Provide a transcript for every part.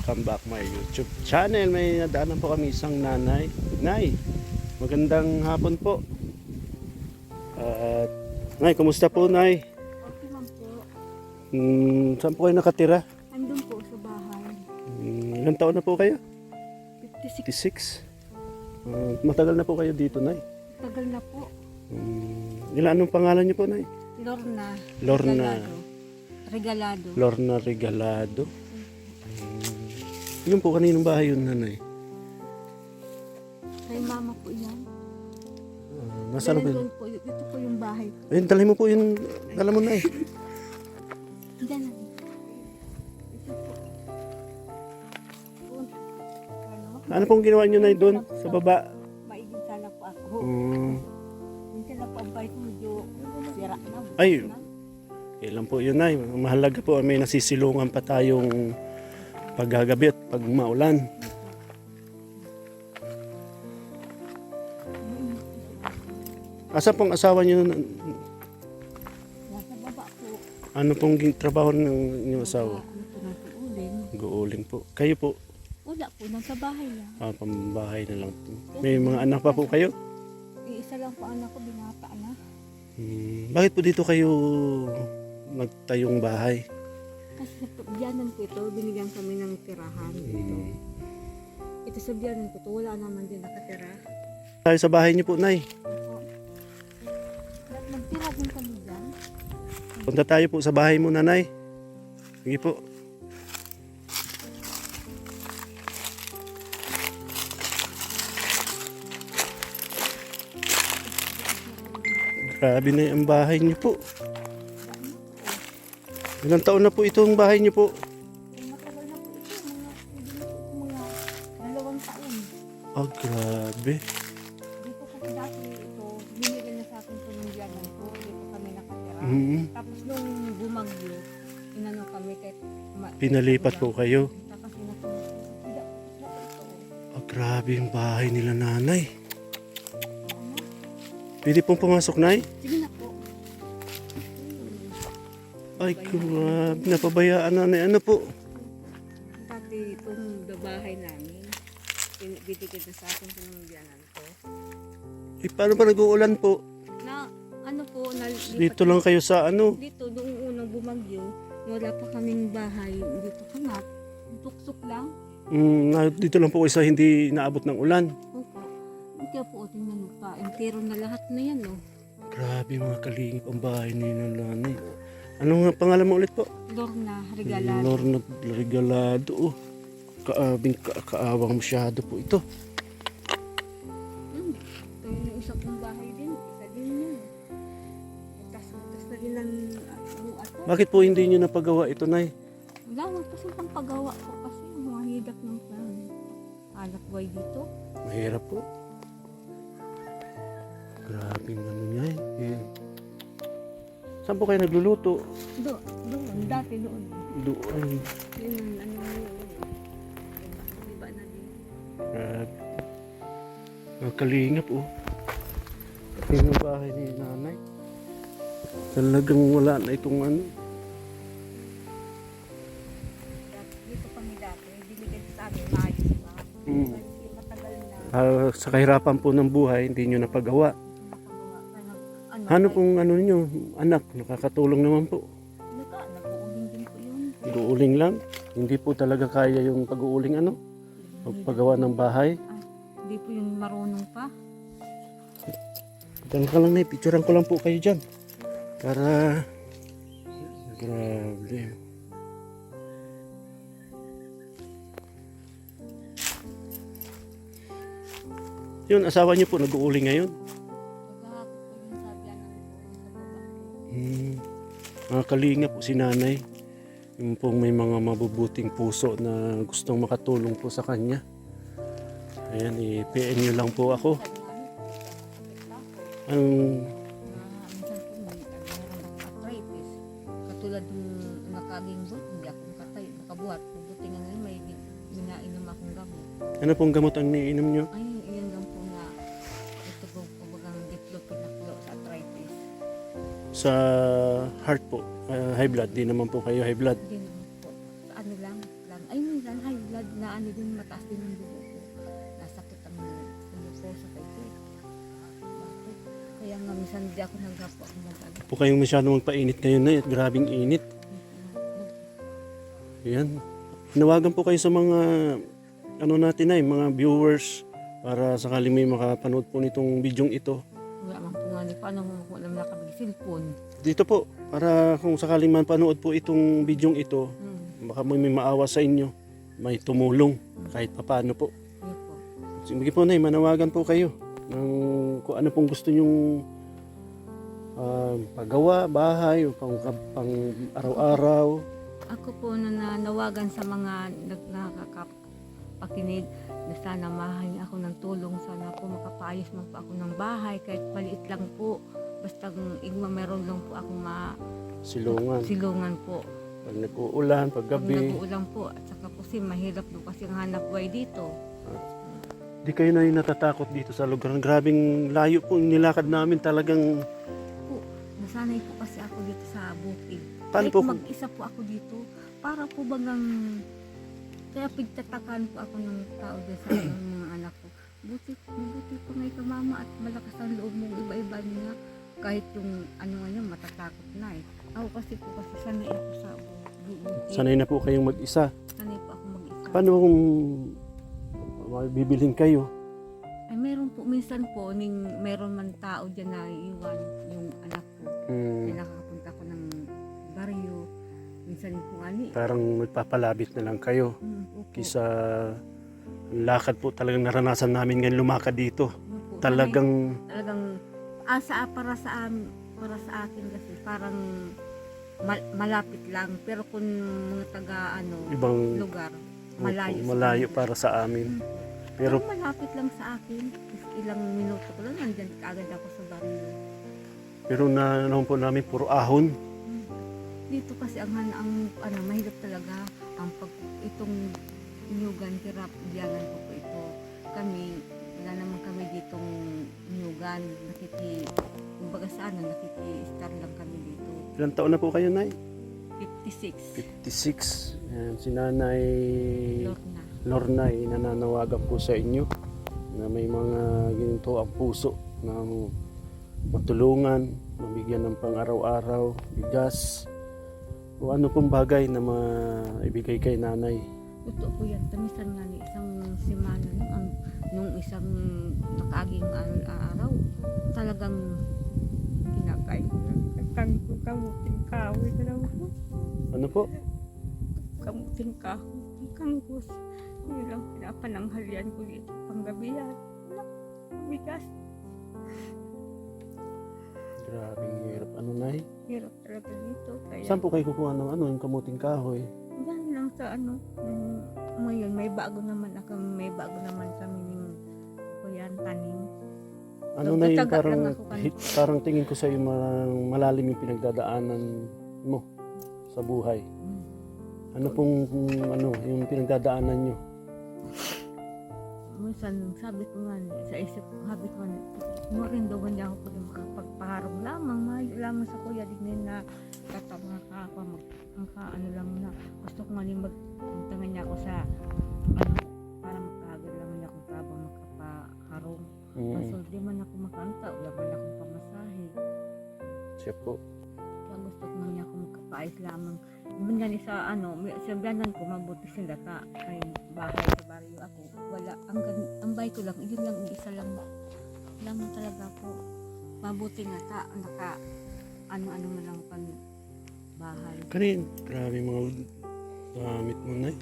welcome back my YouTube channel. May nadaanan po kami isang nanay. Nay, magandang hapon po. At Nay, kumusta po Nay? Okay lang po. Saan po kayo nakatira? Andun po sa bahay. Ilang taon na po kayo? 56. 56. Matagal na po kayo dito Nay? Tagal na po. Anong pangalan niyo po Nay? Lorna. Lorna. Regalado. Lorna Regalado. Yun po, kaninong bahay yun nanay? Kay mama po yan. Nasaan po yun? Doon po, ito po yung bahay. Ayun, dalhin mo po yung dala mo na eh. Diyan na. Ito po. Ano pong ginawa nyo na doon sa baba? Maiging sana po ako. Minsan na po ang bahay ko medyo sira na. Ay, ilan po yun ay. Mahalaga po, may nasisilungan pa tayong paggagabi at pag maulan. Asa pong asawa nyo? Nasa baba po. Ano pong trabaho ng inyong asawa? Ano po nasa uling. Guuling po. Kayo po? Wala po, nasa bahay lang. Pambahay na lang po. May mga anak pa po kayo? Isa lang po anak ko, binata na. Bakit po dito kayo nagtayong bahay? Kasi sa biyanan ko ito, binigyan kami ng tirahan. Ito sa biyanan ko ito, wala naman din nakatira. Tayo sa bahay niyo po, Nay. Nagtira din kami dyan. Punta tayo po sa bahay mo, Nanay. Sige po. Grabe na yung bahay niyo po. Ilang taon na po itong bahay niyo po? Matagal na po ito, mga 2 taon. Grabe. Dito kasi dati ito, binigyan na sa akin ito ng biyanan ko. Dito kami nakatira. Tapos nung bumagyo, inano kami kahit Pinalipat po kayo. Tapos tidak ito. Grabe yung bahay nila, Nanay. Pwede pong pumasok, Nay? Sige na po. Ay, grabe. Napabayaan, Nanay. Ano po? Dati itong bahay namin, binigyan na sa akin ito ng biyanan ko. Paano ba nag-uulan po? Na ano po, Dito lang kayo sa ano? Dito, noong unang bumagyo, wala pa kaming bahay. Dito kanat, tuksok lang. Dito lang po kayo sa hindi naabot ng ulan. Opo. Kaya po, tingnan mo pa. Entero na lahat na yan, oh. Grabe mga kalingip ang bahay ni Nanay. Ano nga pangalan mo ulit po? Lorna Regalado. Lorna Regalado. Kaawang masyado po ito. Ito yung isa kong bahay din. Isa din yun. Tas na din ang buat ko. Bakit po hindi nyo napagawa ito, Nay? Wala, kasi pang paggawa ko kasi mga hidak ng anak buhay dito. Mahirap po. Grabe ng ano niya eh. Saan po kayo nagluluto? Doon, dati doon. Doon. Yun, ano yun. Iba na din. Grabe. Mga kalingap oh. Ito yung bahay ni Nanay. Talagang wala na itong ano. Dito kami dati, binigyan sa amin maayos na. Kasi matagal na. Sa kahirapan po ng buhay, hindi nyo napagawa. Ano pong ano nyo, anak, nakakatulong naman po. Nag-uuling din po yun. Pag-uuling lang. Hindi po talaga kaya yung pag-uuling ano. Pagpagawa ng bahay. Hindi po yung marunong pa. Diyan ka lang na, picturean ko lang po kayo dyan. Para, grabe. Yun, asawa niyo po nag-uuling ngayon. Maghahapot po yung sabyanan po sa baba. Mga kalinga po si Nanay. Yung pong may mga mabubuting puso na gustong makatulong po sa kanya. Ayan, i-PM nyo lang po ako. Ang Minsan po may meron akong arthritis. Katulad ng nakaging buhat, hindi ako makabuhat. Mabuti nga ngayon may minainom akong gamot. ano pong gamot ang niinom nyo? Ay, iyan lang po na ito po kumbagang diplopinaclo sa arthritis. Sa heart po, high blood. Di naman po kayo high blood. Hindi naman po. Sa ano lang. Ay, minsan high blood na ano din, mataas din ang dugo ko. Nasakit ang dugo ko sa kaito. Bakit? Kaya nga minsan di ako naghapo ako mag-ano. Po kayong masyadong magpainit ngayon na, grabing init. Yan. Nawagan po kayo sa mga ano natin ay mga viewers para sakali may makapanood po nitong bidyong ito. Wala man po nga ni paano kung alam na kami cellphone. Dito po, para kung sakaling man panood po itong bidyong ito, baka may maawa sa inyo, may tumulong kahit papaano po. Yun po. Sige po, Nay, manawagan po kayo ng kung ano pong gusto nyong paggawa, bahay, o pang araw-araw. Ako po nanawagan sa mga nakakapakinig na sana mahahin ako ng tulong. Sana po makapayos man po ako ng bahay kahit maliit lang po. Basta meron lang po ako silungan po. Pag nag-uulan, pag Pag gabi. nag-uulan po at saka po mahirap po kasi ang hanap buhay dito. Di kayo na natatakot dito sa lugar. Grabing layo po yung nilakad namin talagang. Po, nasanay po kasi ako dito sa bukid. Paano Kahit po? mag-isa po ako dito, para po bagang kaya pigtatakan po ako ng tao dyan sa mga anak ko. Buti po ngay ka mama at malakas ang loob mo, iba-iba niya. Kahit yung ano nga niya, matatakot na eh. Ako kasi sanay ako sa bukid. Sanay na po kayong mag-isa. Sanay po ako mag-isa. Paano kung bibilhin kayo? Ay meron po, minsan po, meron man tao dyan na iwan yung anak ko. Kaya nakakapunta ko ng baryo. Minsan po ani. Parang magpapalabit na lang kayo. Opo. Kisa lakad po talagang naranasan namin ngayon lumakad dito. Opo. Talagang Talagang para sa akin kasi parang malapit lang, pero kung mga taga ibang lugar malayo. malayo para sa amin. Pero Pero malapit lang sa akin. Ilang minuto ko lang nandyan kaagad ako sa baryo. pero nanon po namin puro ahon. Dito kasi ang mahirap talaga ang itong nyugan, hirap diyanan ko po ito. Wala naman kami ditong nyugan, kumbaga sa nakiki-star lang kami dito. Ilang taon na po kayo, Nay? 56. 56. Ayan, si Nanay Lorna. Lorna ay nananawagan po sa inyo na may mga ginto ang puso na matulungan, mabigyan ng pang-araw-araw, bigas, o ano pong bagay na maibigay kay nanay. Totoo po yan. Tamisan nga ni isang simana nung isang nakaaging araw. Talagang kinakain ko lang. Kamuting kahoy na lang po. Ano po? Kamuting kahoy. Kanggos. Yun lang pinapananghalian ko dito. Panggabi yan. Wala. Bigas. Grabing hirap. Ano, Nay? Hirap talaga dito. Kaya Saan po kayo kukuha ng yung kamuting kahoy? yan lang sa ngayon may bago naman kami ng kuyan tanim. Ano na yung Nagtataga parang, lang ako kanina. parang tingin ko sa iyo malalim yung pinagdadaanan mo sa buhay. Ano pong yung pinagdadaanan nyo? Minsan sabi ko nga sa isip ko, sabi ko nga, mo rin daw niya ako pwede makapagpaharong lamang, mayo lamang sa kuya din na katama ka ako, lang na gusto ko nga rin magtangan niya ako sa para makahagad lang niya akong kabang makapaharong. Kaso di man ako makanta, wala man akong pamasahe. Siya po. Kaya gusto ko nga niya ako makapaayos lamang. Iban nga ni sa sabihanan ko, mabuti sila ka ay bahay sa baryo ako. Wala, ang bahay ko lang, yun lang, isa lang talaga po. Mabuti nga ano man lang pan bahay. Kanin, grabe mga gamit mo, Nay.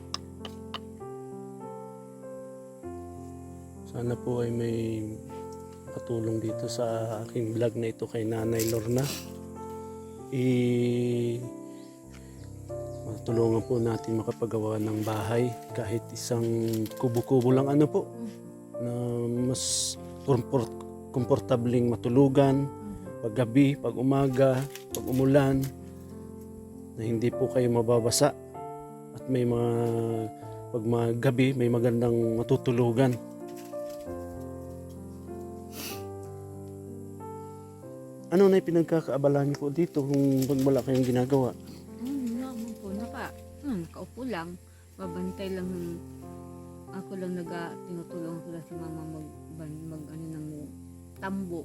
Sana po ay may katulong dito sa aking vlog na ito kay Nanay Lorna. Matulungan po natin makapagawa ng bahay kahit isang kubo-kubo lang po na mas komportabling matulugan pag gabi, pag umaga, pag umulan, na hindi po kayo mababasa at may pag gabi may magandang matutulugan. Ano na yung pinagkakaabala niyo po dito kung wala kayong ginagawa? Naman po, nakaupo lang, babantay lang ng ako lang tinutulungan ko lang si mama mag ano ng tambo.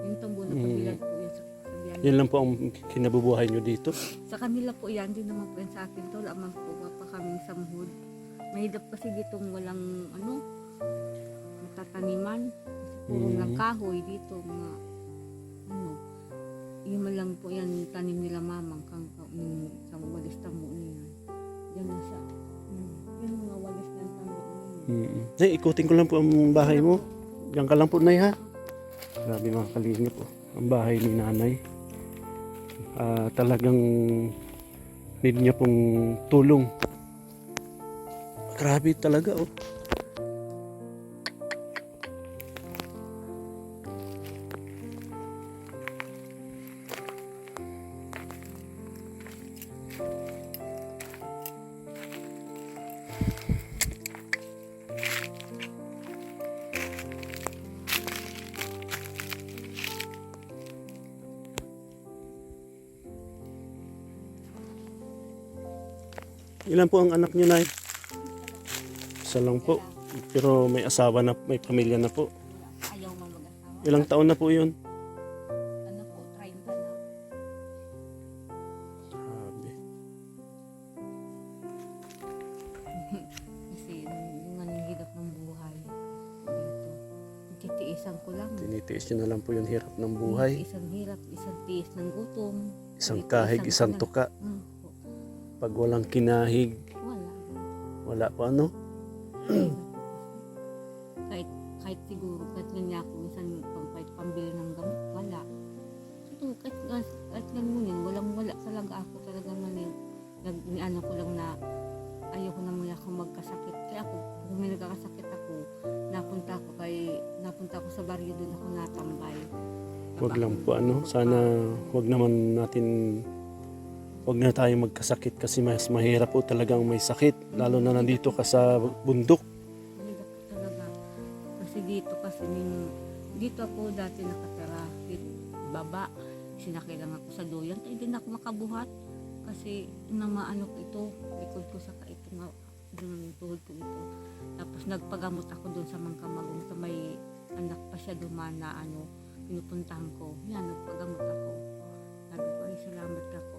Yung tambo na kabilad po yun sa kasabihan. Yan lang po ang kinabubuhay nyo dito. Sa kanila po yan, din naman po yan sa akin. To, lamang po pa kaming samhud. Mahirap kasi ditong walang matataniman. Puro lang kahoy dito, mga yun man lang po yan, tanim nila mamang sa walis tambo niya. Diyan na siya. Yung mga walis ng tambo niya. Nay, ikutin ko lang po ang bahay mo. Diyan ka lang po, Nay, ha? Grabe mga kalingap po. Ang bahay ni nanay. Talagang need niya pong tulong. Grabe talaga, oh. Ilan po ang anak niyo, Nay? Isa lang po. Pero may asawa na, may pamilya na po. Ayaw mo mag-asawa. Ilang taon na po yun? Ano po, 30 na. Grabe. Kasi yung anong hirap ng buhay dito. Titiisan ko lang. Tinitiis niyo na lang po yung hirap ng buhay. Isang hirap, isang tiis ng gutom. Isang kahig, isang ko tuka. lang. Pag walang kinahig, Wala. wala po ano. kahit siguro, kahit ganyan ako, minsan pambili ng gamot, wala. So, kahit ganun yun, wala talaga ako talaga ngayon. Ano ko lang na ayoko na muna ako magkasakit. Kaya ako, kung may nagkakasakit ako, napunta ako sa baryo, doon ako natambay. Wag lang po ano. Sana wag na tayong magkasakit kasi mas mahirap po talagang may sakit. Lalo na nandito ka sa bundok. Mahirap po talaga. Kasi dito ako dati nakatira. Dito, baba. Sinakay lang ako sa duyan. Kaya din ako makabuhat. Kasi maano ko ito. Likod ko sa ito nga. Doon ang tuhod ko ito. Tapos nagpagamot ako doon sa Mangkamagong. Sa may anak pa siya dumana pinupuntahan ko. Yan, nagpagamot ako. Sabi ko, ay salamat ako.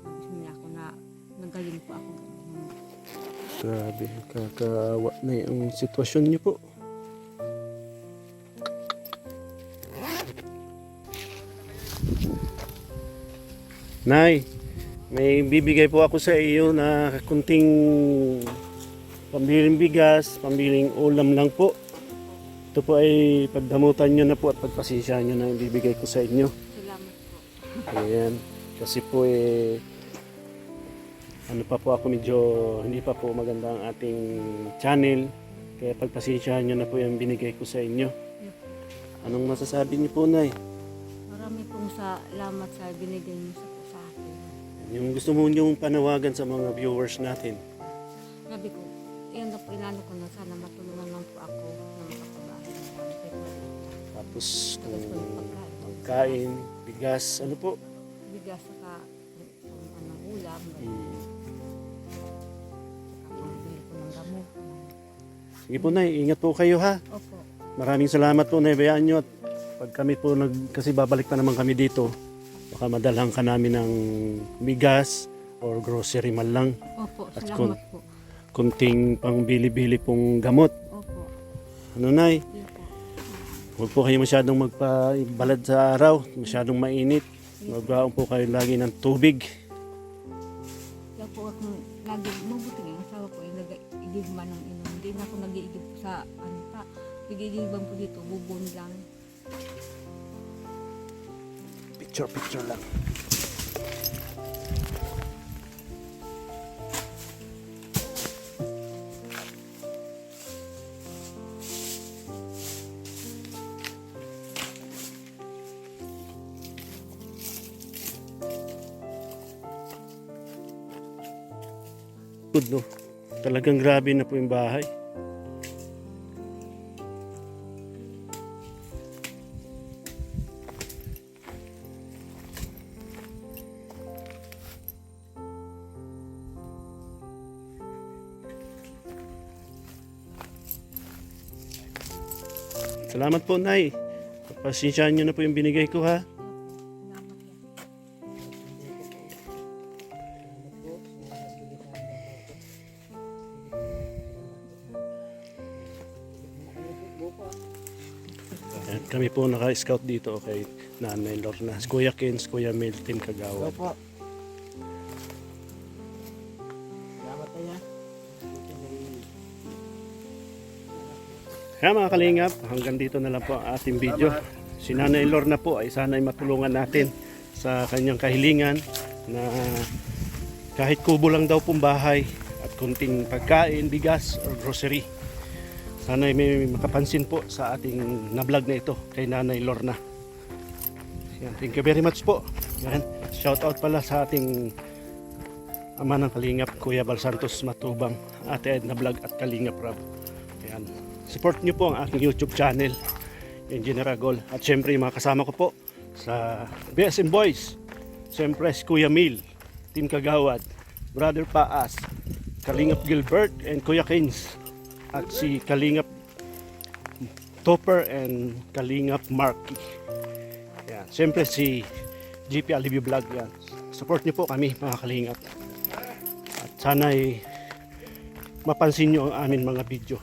Sabi niya ako na nagaling po ako. Grabe, kakaawa na yung sitwasyon niyo po. Nay, may bibigay po ako sa iyo na kunting pambiling bigas, pambiling ulam lang po. Ito po ay pagdamutan nyo na po at pagpasensyahan nyo na ibibigay ko sa inyo. Salamat po. Ayan. Kasi po ano pa po ako medyo hindi pa po maganda ang ating channel. Kaya pagpasensyahan nyo na po yung binigay ko sa inyo. Yes, po. Anong masasabi niyo po, Nay? Marami pong salamat sa binigay niyo sa akin. Yung gusto mo yung panawagan sa mga viewers natin. Sabi ko, yan na po, inano ko na sana matulungan lang po ako na makapabahay ng kahit maliit. Tapos kung Tapos kung pagkain. pagkain, bigas, ano po? Bigas saka ulam. Pambili ko ng gamot. Sige po, Nay, ingat po kayo ha. Opo. Maraming salamat po, Nabayaan nyo. At pag kami po kasi babalik pa naman kami dito, baka madalhan ka namin ng bigas or grocery man lang. Opo, At salamat po. Kunting pang bili-bili pong gamot. Opo. Ano, Nay? Yun po. Huwag po kayo masyadong magpabalad sa araw, masyadong mainit. Magbaon po kayo lagi ng tubig. Kaya po ako lagi, mabuti nga, asawa ko yung nag-iigib man ng inom. Hindi na ako nag-iigib sa pa. Nag-iigiban po dito, bubon lang. Picture lang. Good, no? Talagang grabe na po yung bahay. Salamat po, Nay. Pasensyahan nyo na po yung binigay ko, ha. Salamat po. Ayan, kami po naka-scout dito kay Nanay Lorna. Kuya Kins, Kuya Mel, Team Kagawad. Opo. Salamat tayo. Kaya mga kalingap, hanggang dito na lang po ang ating video. Si Nanay Lorna po ay sana'y matulungan natin sa kanyang kahilingan na kahit kubo lang daw pong bahay at kunting pagkain, bigas or grocery. Sana'y may makapansin po sa ating na-vlog na ito kay Nanay Lorna. Yan, thank you very much po. Yan, shout out pala sa ating ama ng kalingap, Kuya Bal Santos Matubang, Ate Edna Vlog at Kalingap Rab. Yan. Support nyo po ang aking YouTube channel, Engineer Agol. At syempre yung mga kasama ko po sa BSM Boys. Syempre si Kuya Mil, Team Kagawad, Brother Paas, Kalingap Gilbert and Kuya Kins. At si Kalingap Topper and Kalingap Marky. Yan. Syempre si GP Alivio Vlog. Yan. Support nyo po kami mga Kalingap. At sana'y mapansin nyo ang amin mga video.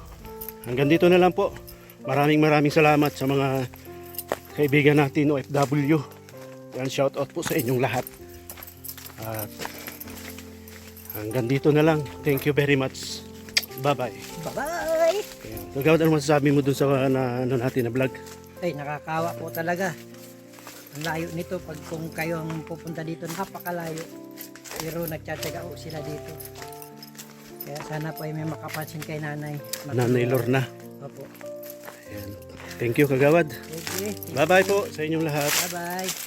Hanggang dito na lang po. Maraming salamat sa mga kaibigan natin OFW. Yan, shout out po sa inyong lahat. At hanggang dito na lang. Thank you very much. Bye-bye. Bye-bye! Kagawad, ano masasabi mo dun sa ano natin na vlog? Ay, nakakawa po talaga. Ang layo nito pag kung kayo ang pupunta dito, napakalayo. Pero nagtsatsaga po sila dito. Kaya sana po ay may makapansin kay nanay. Nanay Lorna. Opo. Ayan. Thank you, Kagawad. Okay. Bye-bye po sa inyong lahat. Bye-bye.